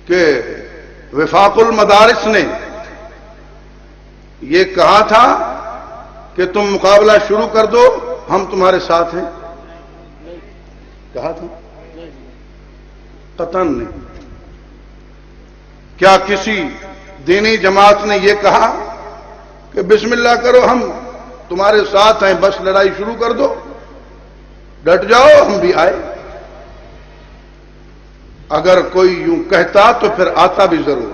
کہ وفاق المدارس نے یہ کہا تھا کہ تم مقابلہ شروع کر دو، ہم تمہارے ساتھ ہیں؟ کہا تھا؟ قطعاً نہیں۔ کیا کسی دینی جماعت نے یہ کہا کہ بسم اللہ کرو ہم تمہارے ساتھ ہیں، بس لڑائی شروع کر دو، ڈٹ جاؤ ہم بھی آئے؟ اگر کوئی یوں کہتا تو پھر آتا بھی ضرور۔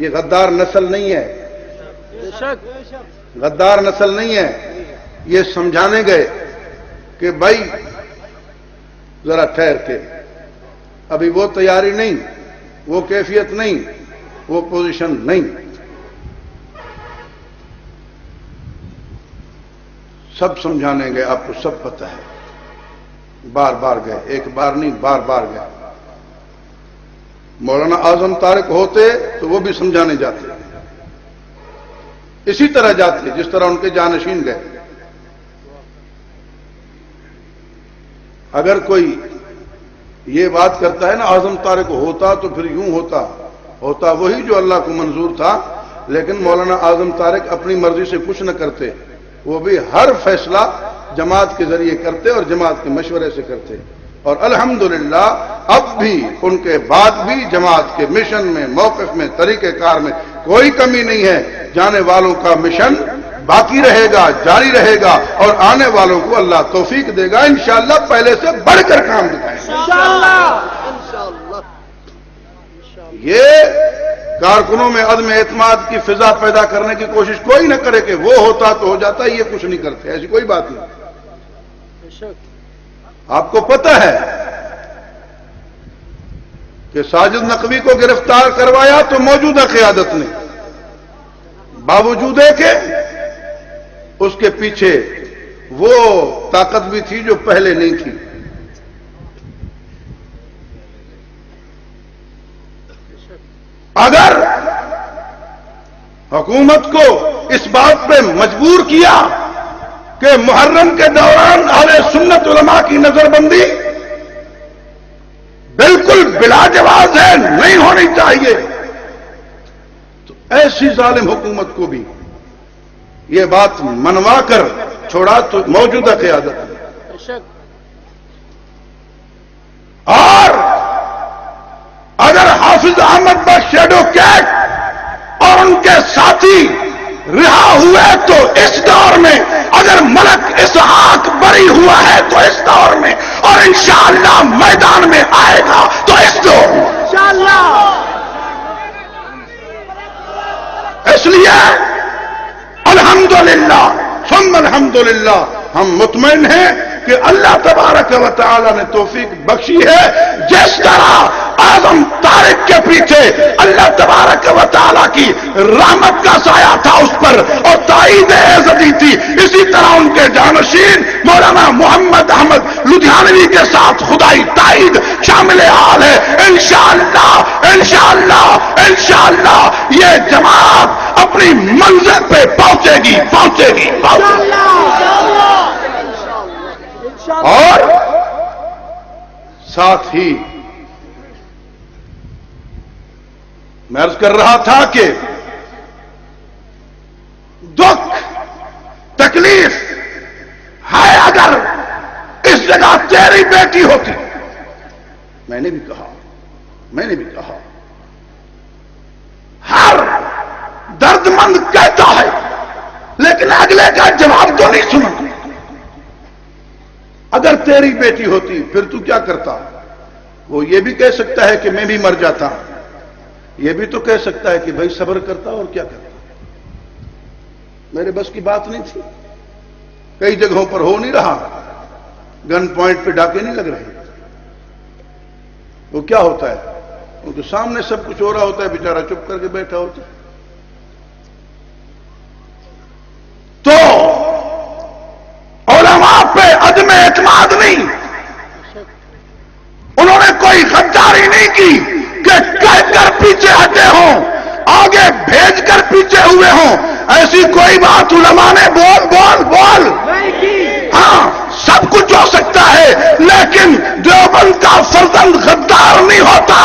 یہ غدار نسل نہیں ہے، غدار نسل نہیں ہے۔ یہ سمجھانے گئے کہ بھائی ذرا ٹھہر کے، ابھی وہ تیاری نہیں، وہ کیفیت نہیں، وہ پوزیشن نہیں۔ سب سمجھانے گئے، آپ کو سب پتہ ہے، بار بار گئے، ایک بار نہیں بار بار گئے۔ مولانا اعظم طارق ہوتے تو وہ بھی سمجھانے جاتے، اسی طرح جاتے جس طرح ان کے جانشین گئے۔ اگر کوئی یہ بات کرتا ہے نا اعظم طارق ہوتا تو پھر یوں ہوتا وہی جو اللہ کو منظور تھا، لیکن مولانا اعظم طارق اپنی مرضی سے کچھ نہ کرتے، وہ بھی ہر فیصلہ جماعت کے ذریعے کرتے اور جماعت کے مشورے سے کرتے، اور الحمدللہ اب بھی ان کے بعد بھی جماعت کے مشن میں، موقف میں، طریقہ کار میں کوئی کمی نہیں ہے۔ جانے والوں کا مشن باقی رہے گا، جاری رہے گا، اور آنے والوں کو اللہ توفیق دے گا، انشاءاللہ پہلے سے بڑھ کر کام دکھائیں گے انشاءاللہ۔ یہ کارکنوں میں عدم اعتماد کی فضا پیدا کرنے کی کوشش کوئی نہ کرے کہ وہ ہوتا تو ہو جاتا، یہ کچھ نہیں کرتے، ایسی کوئی بات نہیں۔ آپ کو پتہ ہے کہ ساجد نقوی کو گرفتار کروایا تو موجودہ قیادت نے، باوجود ہے کہ اس کے پیچھے وہ طاقت بھی تھی جو پہلے نہیں تھی۔ اگر حکومت کو اس بات پہ مجبور کیا کہ محرم کے دوران اہل سنت علماء کی نظر بندی بالکل بلا جواز ہے، نہیں ہونی چاہیے، تو ایسی ظالم حکومت کو بھی یہ بات منوا کر چھوڑا تو موجودہ قیادت۔ اور اگر حافظ احمد بخش شیڈو کیٹ اور ان کے ساتھی رہا ہوئے تو اس دور میں، اگر ملک اسحاق بری ہوا ہے تو اس دور میں، اور انشاءاللہ میدان میں آئے گا تو اس دور میں انشاءاللہ۔ اس لیے الحمدللہ ثم الحمدللہ ہم مطمئن ہیں کہ اللہ تبارک و تعالی نے توفیق بخشی ہے۔ جس طرح اعظم طارق کے پیچھے اللہ تبارک و تعالی کی رحمت کا سایہ تھا اس پر اور تائید عزتی تھی، اسی طرح ان کے جانشین مولانا محمد احمد لدھیانوی کے ساتھ خدائی تائید شامل حال ہے۔ انشاءاللہ انشاءاللہ انشاءاللہ یہ جماعت اپنی منزل پہ پہنچے گی پہنچے گی اور ساتھ ہی میں عرض کر رہا تھا کہ دکھ تکلیف ہے اگر اس جگہ تیری بیٹی ہوتی، میں نے بھی کہا ہر درد مند کہتا ہے لیکن اگلے کا جواب تو نہیں سنا۔ اگر تیری بیٹی ہوتی پھر تو کیا کرتا؟ وہ یہ بھی کہہ سکتا ہے کہ میں بھی مر جاتا، یہ بھی تو کہہ سکتا ہے کہ بھائی صبر کرتا اور کیا کرتا، میرے بس کی بات نہیں تھی۔ کئی جگہوں پر ہو نہیں رہا، گن پوائنٹ پہ ڈاکے نہیں لگ رہے، وہ کیا ہوتا ہے ان کے سامنے سب کچھ ہو رہا ہوتا ہے، بیچارہ چپ کر کے بیٹھا ہوتا ہے۔ تو علماء پہ عدم اعتماد نہیں، انہوں نے کوئی غداری نہیں کی کہ کہہ کر پیچھے ہٹے ہوں، آگے بھیج کر پیچھے ہوئے ہوں، ایسی کوئی بات علماء نے بول ہاں سب کچھ ہو سکتا ہے، لیکن دیوبند کا فرزند غدار نہیں ہوتا۔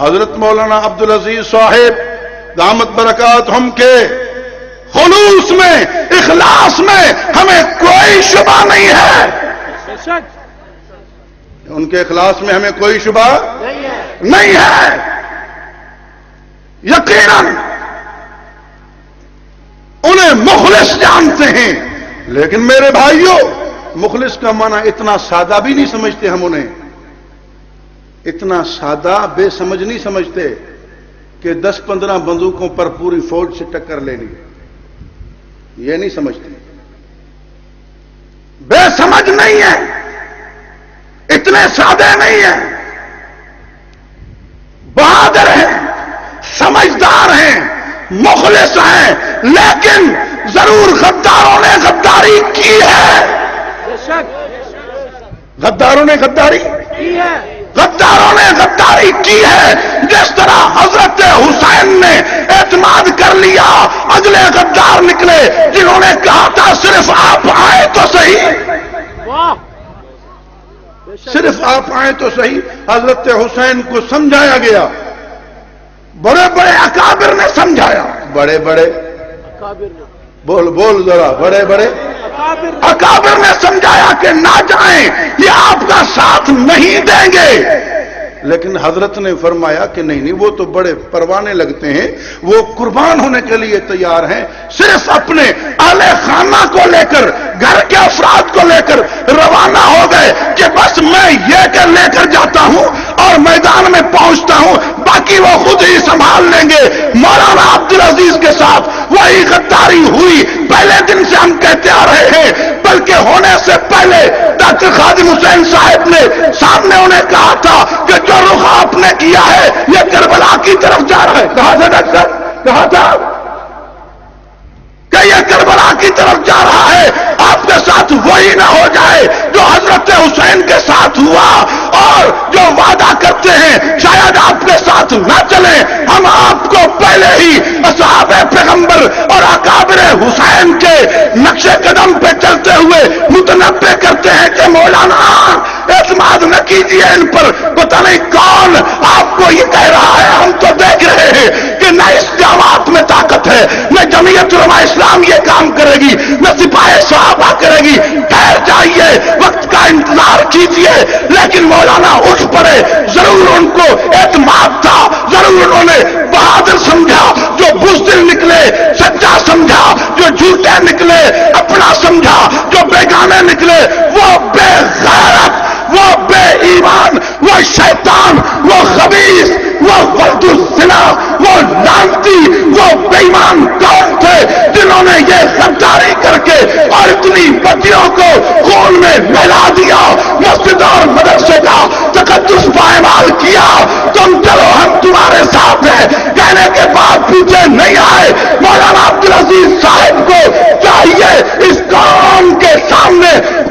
حضرت مولانا عبدالعزیز صاحب دامت برکات ہم کے خلوص میں، اخلاص میں ہمیں کوئی شبہ نہیں ہے، ان کے اخلاص میں ہمیں کوئی شبہ نہیں ہے، یقیناً انہیں مخلص جانتے ہیں، لیکن میرے بھائیوں مخلص کا معنی اتنا سادہ بھی نہیں سمجھتے ہم انہیں، اتنا سادہ بے سمجھ نہیں سمجھتے کہ 10-15 بندوقوں پر پوری فوج سے ٹکر لے لی، یہ نہیں سمجھتے، بے سمجھ نہیں ہے، اتنے سادے نہیں ہیں، بہادر ہیں، سمجھدار ہیں، مخلص ہیں، لیکن ضرور غداروں نے غداری کی ہے، غداروں نے غداری کی ہے، غداروں نے غداری کی ہے، جس طرح حضرت حسین نے اعتماد کر لیا، اگلے غدار نکلے جنہوں نے کہا تھا صرف آپ آئے تو صحیح، صرف آپ آئے تو صحیح، حضرت حسین کو سمجھایا گیا، بڑے بڑے اکابر نے سمجھایا، بڑے بڑے بول ذرا، بڑے بڑے اکابر نے سمجھایا کہ نہ جائیں، یہ آپ کا ساتھ نہیں دیں گے، لیکن حضرت نے فرمایا کہ نہیں وہ تو بڑے پروانے لگتے ہیں، وہ قربان ہونے کے لیے تیار ہیں، صرف اپنے اہل خانہ کو لے کر، گھر کے افراد کو لے کر روانہ ہو گئے کہ بس میں یہ کہ لے کر جاتا ہوں اور میدان میں پہنچتا ہوں، باقی وہ خود ہی سنبھال لیں گے۔ مولانا عبدالعزیز کے ساتھ وہی غداری ہوئی، پہلے دن سے ہم کہتے آ رہے ہیں، بلکہ ہونے سے پہلے ڈاکٹر خادم حسین صاحب نے سامنے انہیں کہا تھا کہ جو رخ آپ نے کیا ہے یہ کربلا کی طرف جا رہا ہے، کہا تھا ڈاکٹر، کہا تھا کہ یہ کربلا کی طرف جا رہا ہے، آپ کے ساتھ وہی نہ ہو جائے جو حضرت حسین کے ساتھ ہوا، اور جو وعدہ کرتے ہیں شاید آپ کے ساتھ نہ چلیں، ہم آپ کو پہلے ہی اصحاب پیغمبر اور اکابر حسین کے نقش قدم پہ چلتے ہوئے متنبہ کرتے ہیں کہ مولانا اعتماد نہ کیجیے ان پر، پتہ نہیں کون آپ کو یہ کہہ رہا ہے، ہم تو دیکھ رہے ہیں کہ نہ اس جماعت میں طاقت ہے، نہ جمعیت علماء اسلام یہ کام کرے گی، نہ سپاہ صحابہ کرے گی، ٹھہر جائیے، وقت کا انتظار کیجیے، لیکن مولانا اٹھ پڑے، ضرور ان کو اعتماد تھا، ضرور انہوں نے بہادر سمجھا، جو بزدل نکلے سچا سمجھا، جو جھوٹے نکلے اپنا سمجھا، جو بیگانے نکلے وہ بے غیرت، وہ بے ایمان، وہ شیطان، وہ خبیث، وہ ولد الزنا، وہ لعنتی، وہ بے ایمان کون تھے جنہوں نے یہ غداری کر کے اور اتنی بچیوں کو خون میں ملا دیا، مسجد اور مدرسے کا تقدس پائمال کیا، تم چلو ہم تمہارے ساتھ ہیں کہنے کے بعد پیچھے نہیں آئے۔ مولانا عبدالعزیز صاحب کو چاہیے اس قوم کے سامنے